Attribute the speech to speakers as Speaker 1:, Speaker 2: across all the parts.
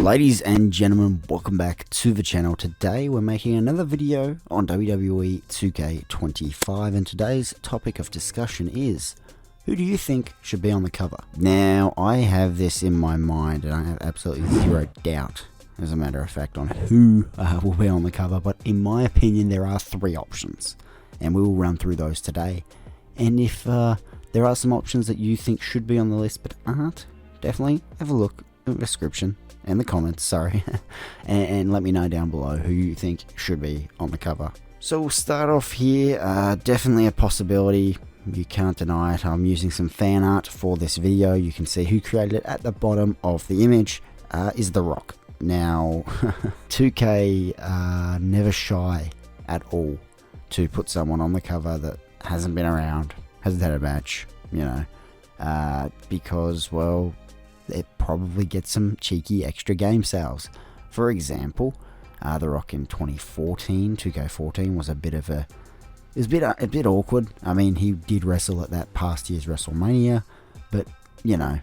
Speaker 1: Ladies and gentlemen, welcome back to the channel. Today we're making another video on WWE 2K25, and today's topic of discussion is, who do you think should be on the cover? Now, I have this in my mind and I have absolutely zero doubt, as a matter of fact, on who will be on the cover, but in my opinion there are three options, and we will run through those today. And if there are some options that you think should be on the list but aren't, definitely have a look in the description and the comments, sorry, and let me know down below who you think should be on the cover. So we'll start off here. Definitely a possibility, you can't deny it. I'm using some fan art for this video. You can see who created it at the bottom of the image, is The Rock. Now 2K never shy at all to put someone on the cover that hasn't been around, hasn't had a match, you know, because, well, it probably gets some cheeky extra game sales. For example, The Rock in 2014, 2K14 was a bit awkward. I mean, he did wrestle at that past year's WrestleMania, but you know,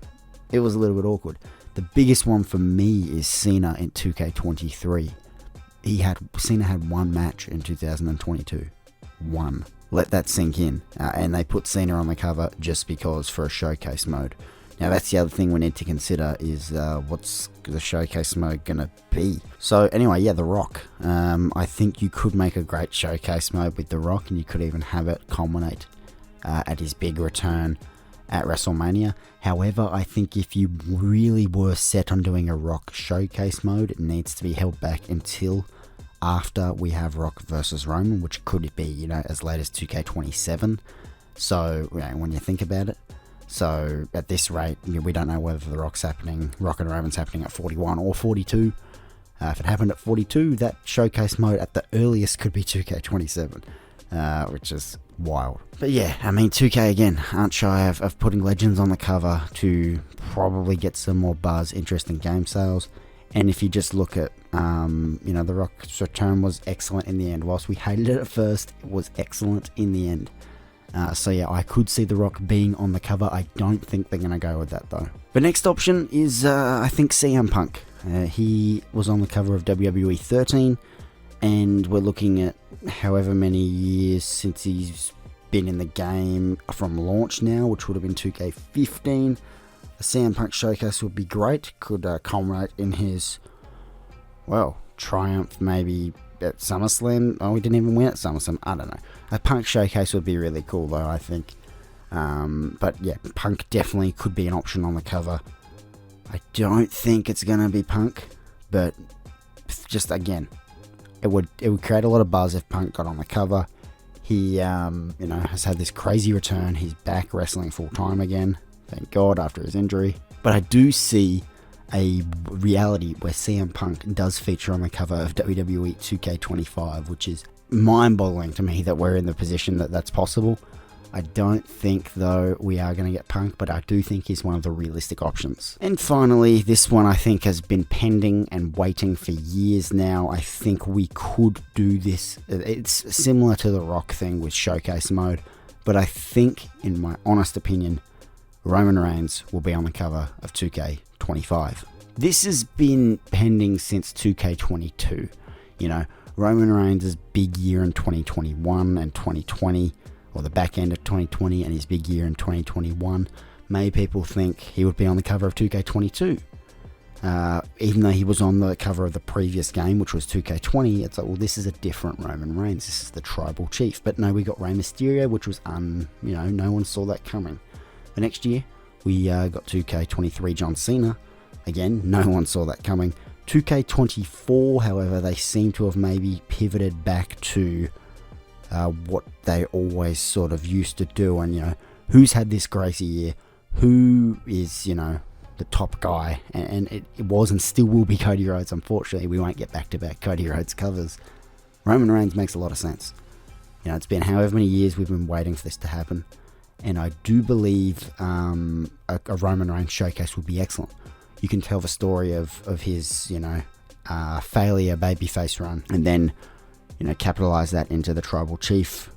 Speaker 1: it was a little bit awkward. The biggest one for me is Cena in 2K23. Cena had one match in 2022. One. Let that sink in. And they put Cena on the cover just because, for a showcase mode. Now that's the other thing we need to consider is what's the showcase mode gonna be. So anyway, yeah, The Rock. I think you could make a great showcase mode with The Rock, and you could even have it culminate at his big return at WrestleMania. However, I think if you really were set on doing a Rock showcase mode, it needs to be held back until after we have Rock versus Roman, which could be, you know, as late as 2K27. So, you know, when you think about it. So at this rate, we don't know whether the Rock and Roman's happening at 41 or 42. If it happened at 42, that showcase mode at the earliest could be 2K27, which is wild. But yeah, I mean, 2K again aren't shy of putting legends on the cover to probably get some more buzz, interest in game sales. And if you just look at, you know, The Rock's return was excellent in the end. Whilst we hated it at first, it was excellent in the end. So yeah, I could see The Rock being on the cover. I don't think they're going to go with that though. The next option is, I think, CM Punk. He was on the cover of WWE 13, and we're looking at however many years since he's been in the game from launch now, which would have been 2K15. A CM Punk showcase would be great. Could culminate in his, well, triumph maybe at SummerSlam. Oh, we didn't even win at SummerSlam. I don't know. A Punk showcase would be really cool though, I think. But yeah, Punk definitely could be an option on the cover. I don't think it's going to be Punk, but just again, it would create a lot of buzz if Punk got on the cover. He, you know, has had this crazy return. He's back wrestling full time again. Thank God, after his injury. But I do see a reality where CM Punk does feature on the cover of WWE 2K25, which is mind-boggling to me that we're in the position that that's possible. I don't think, though, we are going to get Punk, but I do think he's one of the realistic options. And finally, this one I think has been pending and waiting for years now. I think we could do this. It's similar to the Rock thing with showcase mode, but I think, in my honest opinion, Roman Reigns will be on the cover of 2K25. This has been pending since 2K22. You know, Roman Reigns' big year in 2021 and 2020, or the back end of 2020 and his big year in 2021, made people think he would be on the cover of 2K22. Even though he was on the cover of the previous game, which was 2K20, it's like, well, this is a different Roman Reigns. This is the Tribal Chief. But no, we got Rey Mysterio, which was, you know, no one saw that coming. The next year, we got 2K23 John Cena. Again, no one saw that coming. 2K24, however, they seem to have maybe pivoted back to what they always sort of used to do. And, you know, who's had this crazy year? Who is, you know, the top guy? And it was and still will be Cody Rhodes. Unfortunately, we won't get back-to-back Cody Rhodes covers. Roman Reigns makes a lot of sense. You know, it's been however many years we've been waiting for this to happen. And I do believe a Roman Reigns showcase would be excellent. You can tell the story of his, you know, failure babyface run, and then, you know, capitalize that into the Tribal Chief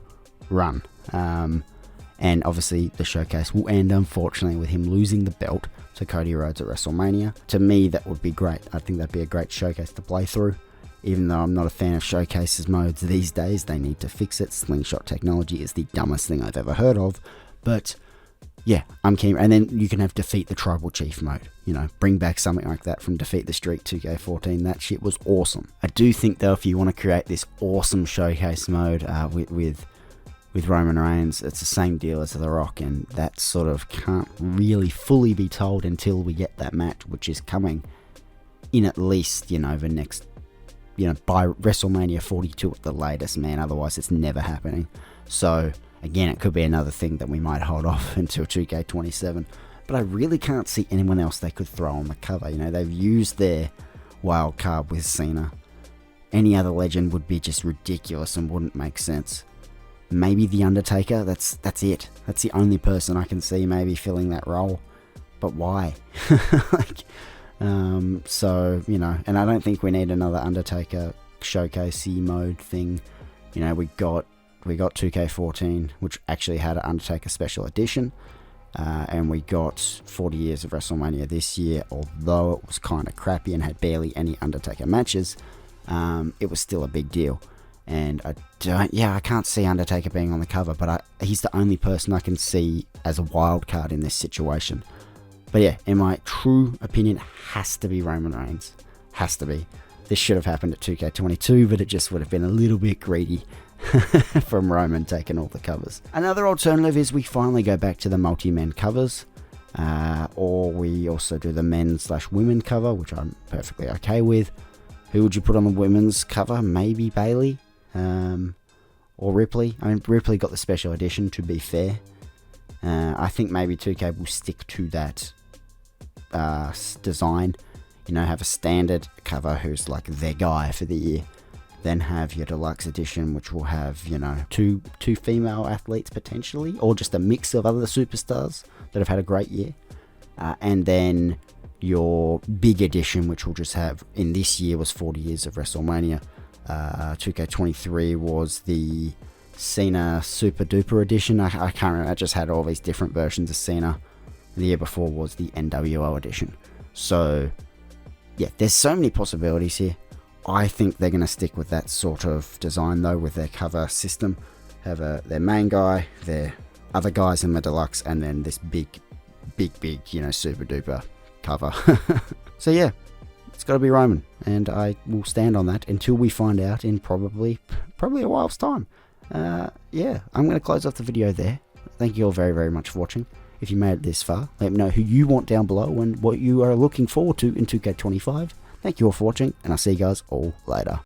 Speaker 1: run. And obviously the showcase will end, unfortunately, with him losing the belt to Cody Rhodes at WrestleMania. To me, that would be great. I think that'd be a great showcase to play through. Even though I'm not a fan of showcases modes these days, they need to fix it. Slingshot technology is the dumbest thing I've ever heard of. But yeah, I'm keen. And then you can have Defeat the Tribal Chief mode. You know, bring back something like that from Defeat the Streak 2K14. That shit was awesome. I do think, though, if you want to create this awesome showcase mode with Roman Reigns, it's the same deal as The Rock, and that sort of can't really fully be told until we get that match, which is coming in at least, you know, the next, you know, by WrestleMania 42 at the latest, man. Otherwise, it's never happening. So, again, it could be another thing that we might hold off until 2K27. But I really can't see anyone else they could throw on the cover. You know, they've used their wild card with Cena. Any other legend would be just ridiculous and wouldn't make sense. Maybe The Undertaker, that's it. That's the only person I can see maybe filling that role. But why? So, you know, and I don't think we need another Undertaker showcasey mode thing. You know, we got 2K14, which actually had an Undertaker special edition. And we got 40 years of WrestleMania this year, although it was kind of crappy and had barely any Undertaker matches. It was still a big deal. And I can't see Undertaker being on the cover, but he's the only person I can see as a wild card in this situation. But yeah, in my true opinion, it has to be Roman Reigns. Has to be. This should have happened at 2K22, but it just would have been a little bit greedy from Roman taking all the covers. Another alternative is we finally go back to the multi-men covers, or we also do the men/women cover, which I'm perfectly okay with. Who would you put on the women's cover? Maybe Bayley, or Ripley. I mean, Ripley got the special edition, to be fair. I think maybe 2K will stick to that design. You know, have a standard cover who's like their guy for the year. Then have your deluxe edition, which will have, you know, two female athletes potentially, or just a mix of other superstars that have had a great year. And then your big edition, which will just have, in this year was 40 years of WrestleMania. 2K23 was the Cena Super Duper edition. I can't remember, I just had all these different versions of Cena. The year before was the NWO edition. So, yeah, there's so many possibilities here. I think they're going to stick with that sort of design, though, with their cover system. Have their main guy, their other guys in the deluxe, and then this big, you know, super duper cover. So yeah, it's got to be Roman, and I will stand on that until we find out in probably a while's time. Yeah, I'm going to close off the video there. Thank you all very, very much for watching. If you made it this far, let me know who you want down below and what you are looking forward to in 2K25. Thank you all for watching, and I'll see you guys all later.